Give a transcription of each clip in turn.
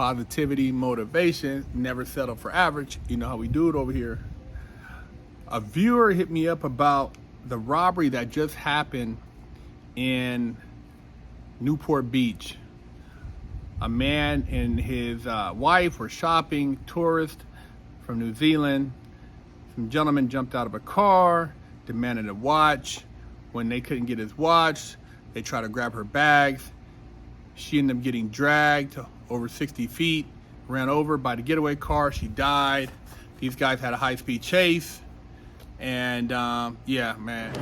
positivity, motivation, never settle for average. You know how we do it over here. A viewer hit me up about the robbery that just happened in Newport Beach. A man and his wife were shopping, tourists from New Zealand. Some gentlemen jumped out of a car, demanded a watch. When they couldn't get his watch, they tried to grab her bags. She ended up getting dragged over 60 feet, ran over by the getaway car. She died. These guys had a high-speed chase. And yeah, man.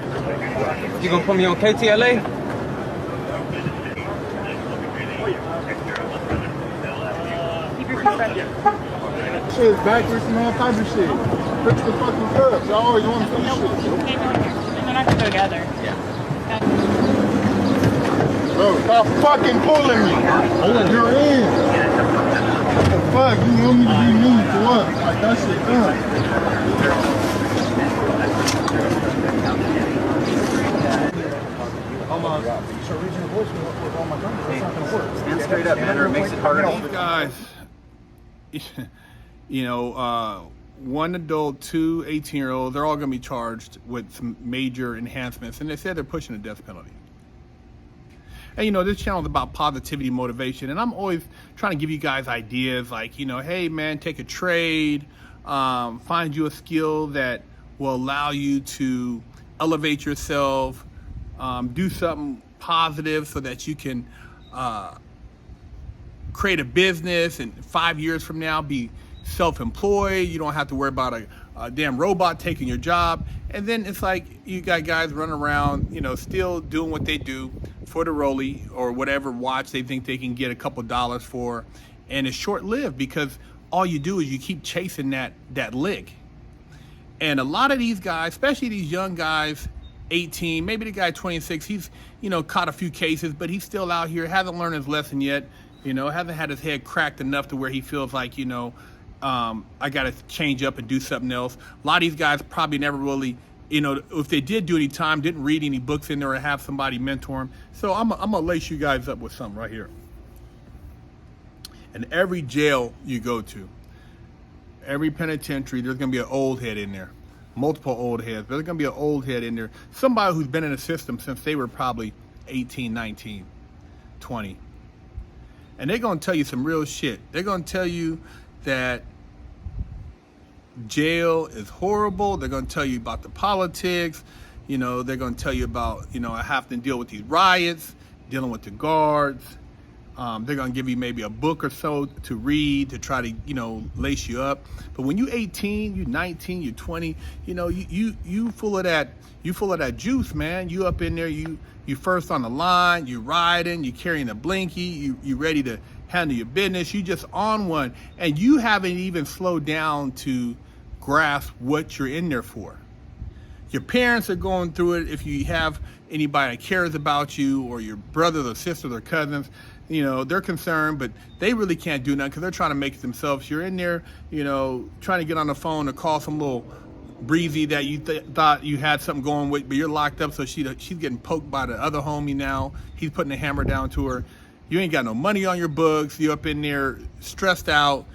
You gonna put me on KTLA? Shit is backwards and all types of shit. Fix the fucking cups. I always want to do shit. And then I can go together. Yeah. Bro, stop fucking pulling me. You're in. What the fuck? You want me to be mean for what? Like that shit done. Stand straight up, man, or it makes it harder. These guys, you know, one adult, two 18-year-olds, they're all going to be charged with some major enhancements, and they said they're pushing the death penalty. And you know, this channel is about positivity, motivation, and I'm always trying to give you guys ideas like, you know, hey man, take a trade, find you a skill that will allow you to elevate yourself, do something positive so that you can create a business and 5 years from now be self-employed. You don't have to worry about a damn robot taking your job. And then it's like you got guys running around, you know, still doing what they do for the Rolex or whatever watch they think they can get a couple dollars for, and it's short-lived because all you do is you keep chasing that lick. And a lot of these guys, especially these young guys, 18, maybe the guy 26, he's, you know, caught a few cases, but he's still out here, hasn't learned his lesson yet, you know, hasn't had his head cracked enough to where he feels like, you know, I got to change up and do something else. A lot of these guys probably never really, you know, if they did do any time, didn't read any books in there or have somebody mentor them. So I'm going to lace you guys up with something right here. In every jail you go to, every penitentiary, there's going to be an old head in there. Multiple old heads, but there's going to be an old head in there. Somebody who's been in the system since they were probably 18, 19, 20. And they're going to tell you some real shit. They're going to tell you that jail is horrible. They're going to tell you about the politics. You know, they're going to tell you about, you know, I have to deal with these riots, dealing with the guards. They're going to give you maybe a book or so to read to try to, you know, lace you up. But when you're 18, you're 19, you're 20, you know, you full of that juice, man. You up in there, you first on the line, you riding, you carrying a blinky, you ready to handle your business. You just on one, and you haven't even slowed down to grasp what you're in there for. Your parents are going through it. If you have anybody that cares about you, or your brothers or sisters or cousins, you know, they're concerned, but they really can't do nothing because they're trying to make it themselves. You're in there, you know, trying to get on the phone or call some little breezy that you thought you had something going with, but you're locked up, so she's getting poked by the other homie now. He's putting a hammer down to her. You ain't got no money on your books. You're up in there stressed out.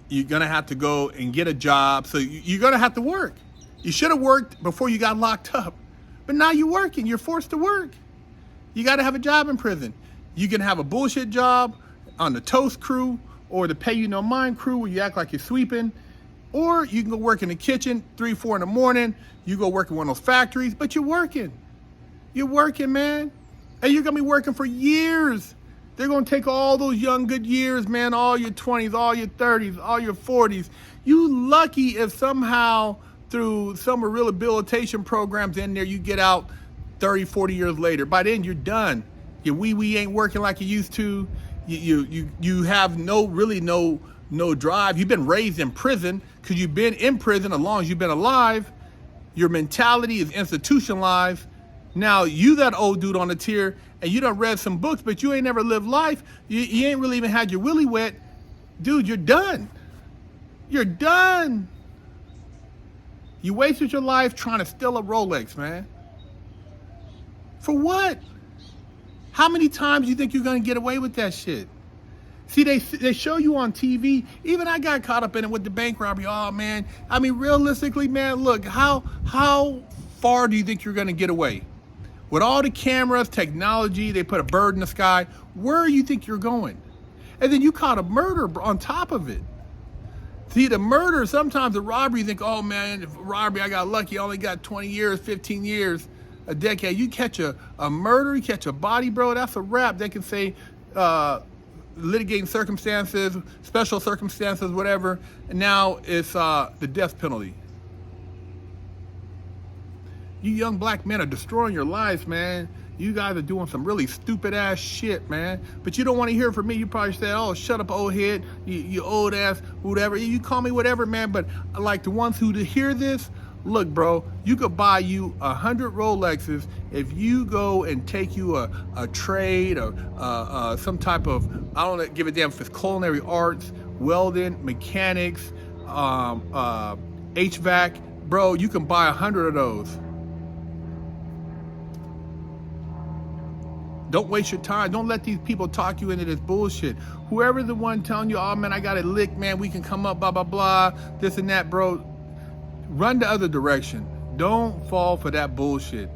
You're going to have to go and get a job, so you're going to have to work. You should have worked before you got locked up, but now you're working. You're forced to work. You got to have a job in prison. You can have a bullshit job on the toast crew or the pay you no mind crew where you act like you're sweeping, or you can go work in the kitchen 3, 4 in the morning. You go work in one of those factories, but you're working. You're working, man. And you're going to be working for years. They're going to take all those young good years, man, all your 20s, all your 30s, all your 40s. You lucky if somehow through some rehabilitation programs in there, you get out 30, 40 years later. By then, you're done. Your wee ain't working like you used to. You have no drive. You've been raised in prison because you've been in prison as long as you've been alive. Your mentality is institutionalized. Now you that old dude on the tier and you done read some books, but you ain't never lived life. You ain't really even had your willy wet. Dude, you're done. You're done. You wasted your life trying to steal a Rolex, man. For what? How many times do you think you're going to get away with that shit? See, they show you on TV. Even I got caught up in it with the bank robbery. Oh man, I mean, realistically, man, look, how far do you think you're gonna get away? With all the cameras, technology, they put a bird in the sky. Where do you think you're going? And then you caught a murder on top of it. See, the murder, sometimes the robbery, you think, oh man, robbery, I got lucky, I only got 20 years, 15 years, a decade. You catch a murder, you catch a body, bro, that's a wrap. They can say litigating circumstances, special circumstances, whatever, and now it's the death penalty. You young black men are destroying your lives, man. You guys are doing some really stupid ass shit, man. But you don't want to hear from me. You probably say, oh, shut up, old head, you old ass, whatever. You call me whatever, man. But like the ones who hear this, look, bro, you could buy you 100 Rolexes if you go and take you a trade or some type of, I don't give a damn if it's culinary arts, welding, mechanics, HVAC. Bro, you can buy 100 of those. Don't waste your time. Don't let these people talk you into this bullshit. Whoever's the one telling you, oh man, I got it licked, man, we can come up, blah, blah, blah, this and that, bro. Run the other direction. Don't fall for that bullshit.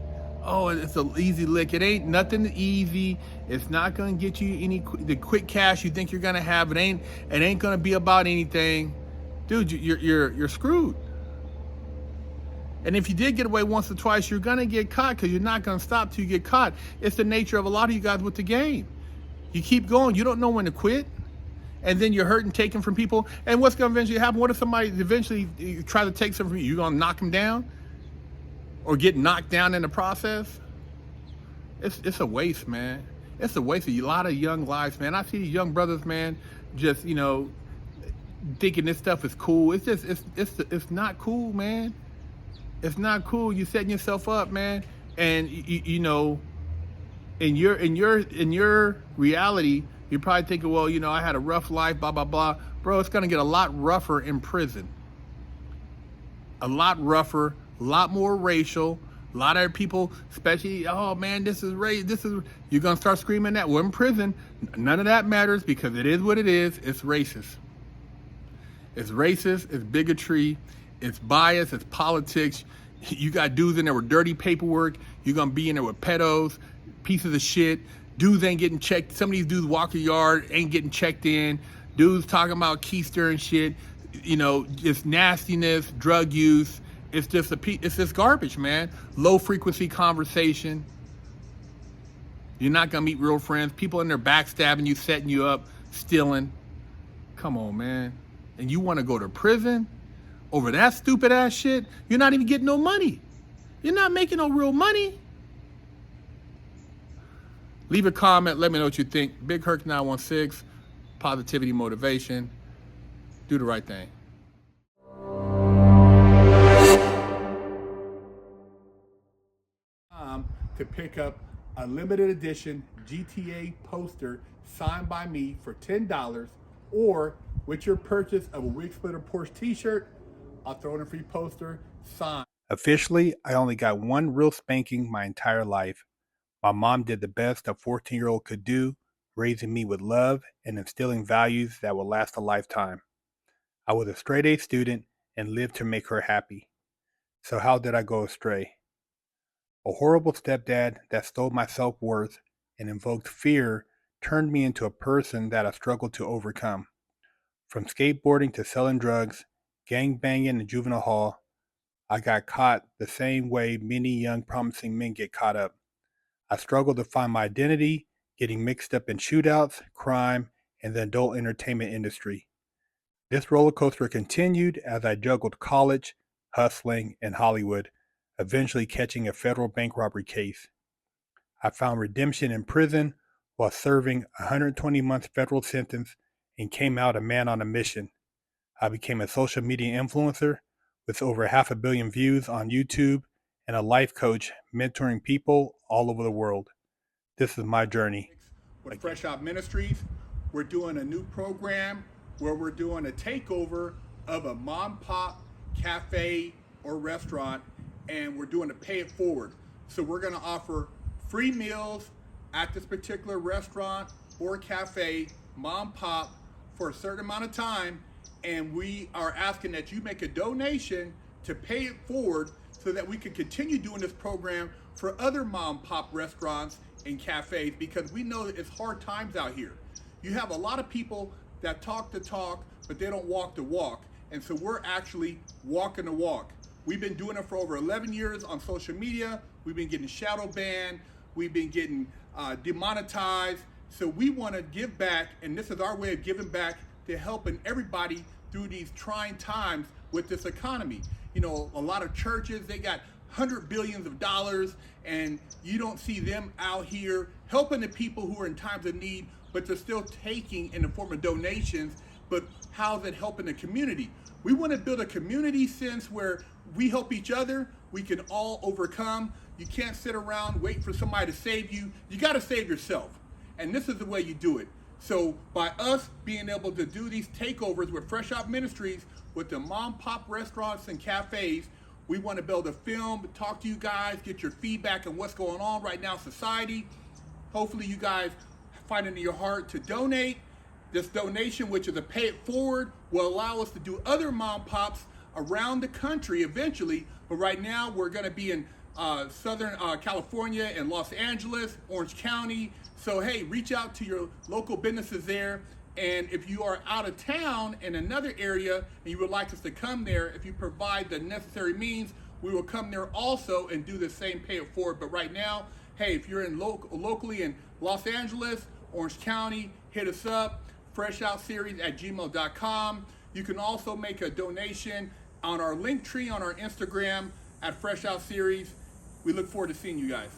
Oh, it's an easy lick. It ain't nothing easy. It's not gonna get you the quick cash you think you're gonna have. It ain't gonna be about anything. Dude, you're screwed. And if you did get away once or twice, you're gonna get caught because you're not gonna stop till you get caught. It's the nature of a lot of you guys with the game. You keep going, you don't know when to quit. And then you're hurting, taking from people. And what's gonna eventually happen? What if somebody eventually try to take something from you? You gonna knock them down? Or get knocked down in the process? It's a waste, man. It's a waste of a lot of young lives, man. I see these young brothers, man, just, thinking this stuff is cool. It's just, it's not cool, man. It's not cool. You're setting yourself up, man. And in your reality, you're probably thinking, well, I had a rough life, blah, blah, blah. Bro, it's gonna get a lot rougher in prison. A lot rougher, a lot more racial. A lot of people, especially, oh man, this is race. You're gonna start screaming that. Well, in prison, none of that matters because it is what it is. It's racist. It's racist. It's bigotry. It's bias, it's politics. You got dudes in there with dirty paperwork. You're gonna be in there with pedos, pieces of shit. Dudes ain't getting checked. Some of these dudes walk the yard, ain't getting checked in. Dudes talking about keister and shit. Just nastiness, drug use. It's just garbage, man. Low frequency conversation. You're not gonna meet real friends. People in there backstabbing you, setting you up, stealing. Come on, man. And you wanna go to prison? Over that stupid ass shit, you're not even getting no money. You're not making no real money. Leave a comment, let me know what you think. BigHerc916, positivity, motivation. Do the right thing. To pick up a limited edition GTA poster signed by me for $10, or with your purchase of a Wig Splitter Porsche t-shirt, I'll throw in a free poster, signed. Officially, I only got one real spanking my entire life. My mom did the best a 14-year-old could do, raising me with love and instilling values that will last a lifetime. I was a straight A student and lived to make her happy. So how did I go astray? A horrible stepdad that stole my self-worth and invoked fear turned me into a person that I struggled to overcome. From skateboarding to selling drugs, gang banging in juvenile hall, I got caught the same way many young promising men get caught up. I struggled to find my identity, getting mixed up in shootouts, crime, and the adult entertainment industry. This roller coaster continued as I juggled college, hustling, and Hollywood, eventually catching a federal bank robbery case. I found redemption in prison while serving a 120-month federal sentence and came out a man on a mission. I became a social media influencer with over 500 million views on YouTube and a life coach mentoring people all over the world. This is my journey. With Fresh Out Ministries, we're doing a new program where we're doing a takeover of a mom pop cafe or restaurant, and we're doing a pay it forward. So we're gonna offer free meals at this particular restaurant or cafe mom pop for a certain amount of time, and we are asking that you make a donation to pay it forward so that we can continue doing this program for other mom pop restaurants and cafes, because we know that it's hard times out here. You have a lot of people that talk the talk, but they don't walk the walk. And so we're actually walking the walk. We've been doing it for over 11 years on social media. We've been getting shadow banned. We've been getting demonetized. So we want to give back, and this is our way of giving back to helping everybody through these trying times with this economy. You know, a lot of churches, they got $100 billion, and you don't see them out here helping the people who are in times of need, but they're still taking in the form of donations. But how's it helping the community? We want to build a community sense where we help each other. We can all overcome. You can't sit around waiting for somebody to save you. You got to save yourself. And this is the way you do it. So by us being able to do these takeovers with Fresh Out Ministries, with the mom pop restaurants and cafes, we want to be able to film, talk to you guys, get your feedback on what's going on right now in society. Hopefully you guys find it in your heart to donate. This donation, which is a pay it forward, will allow us to do other mom pops around the country eventually. But right now we're going to be in Southern California and Los Angeles, Orange County. So hey, reach out to your local businesses there. And if you are out of town in another area and you would like us to come there, if you provide the necessary means, we will come there also and do the same pay it forward. But right now, hey, if you're in locally in Los Angeles, Orange County, hit us up, freshoutseries@gmail.com. You can also make a donation on our link tree on our Instagram at Fresh Out Series. We look forward to seeing you guys.